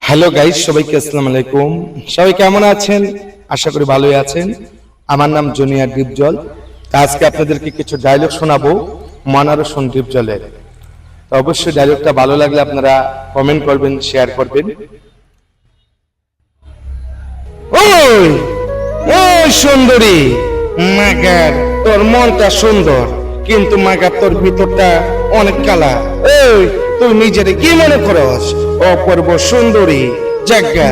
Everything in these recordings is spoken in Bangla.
হ্যালো গাইস, সবাইকে আসসালামু আলাইকুম। সবাই কেমন আছেন? আশা করি ভালোই আছেন। আমার নাম জুনিয়র ডিপজল। আজকে আপনাদেরকে কিছু ডায়লগ শোনাবো মনারসন ডিপজলের। তো অবশ্যই ডায়লগটা ভালো লাগলে আপনারা কমেন্ট করবেন, শেয়ার করবেন। ওই ওই সুন্দরী মাগার, তোর মনটা সুন্দর কিন্তু মাগার তোর ভিতরটা অনেক কালা। ওই তুই নিজেরে কি মনে করস? অপূর্ব সুন্দরী জায়গা,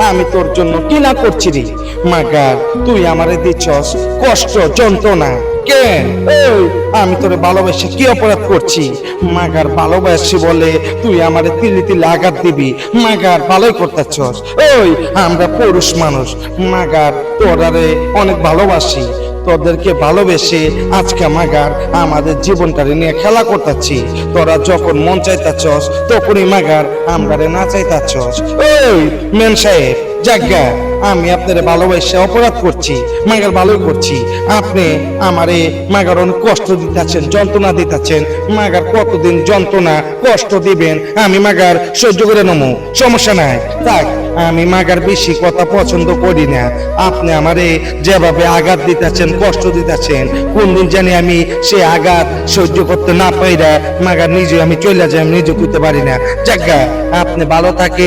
আমি তোর জন্য কি না করছি রে মাগার। তুই আমারে দিচ্ছস কষ্ট যন্ত্রণা কেন? ওই আমি তোরে ভালোবেসে কি অপরাধ করছি মাগার? ভালোবাসি বলে তুই আমারে তিলে তিলে আঘাত দিবি মাগার? ভালোই করতেছস। ওই আমরা পুরুষ মানুষ মাগার, তোরারে অনেক ভালোবাসি, তোদেরকে ভালোবেসে আজকে মাগার আমাদের জীবনটারে নিয়ে খেলা করতেছি। তোরা যখন মন চাইতাছস তখনই মাগার আমরারে না চাইতাছস। ওই মেন সাহেব জায়গা, আমি আপনারে ভালোবাসে অপরাধ করছি মাগার, ভালোই করছি। আপনি আমারে মাগার অনেক কষ্ট দিতেছেন, যন্ত্রণা দিতেছেন মাগার। কতদিন যন্ত্রণা কষ্ট দিবেন? আমি মাগার সহ্য করে নেবো, সমস্যা নাই। থাক, আমি মাগার বেশি কথা পছন্দ করি না। আপনি আমারে যেভাবে আঘাত দিতেছেন, কষ্ট দিতেছেন, কোন দিন জানি আমি সে আঘাত সহ্য করতে না পাইরা মাগার নিজে আমি চলে যাই, আমি নিজে করতে পারি না। জায়গা, আপনি ভালো থাকে।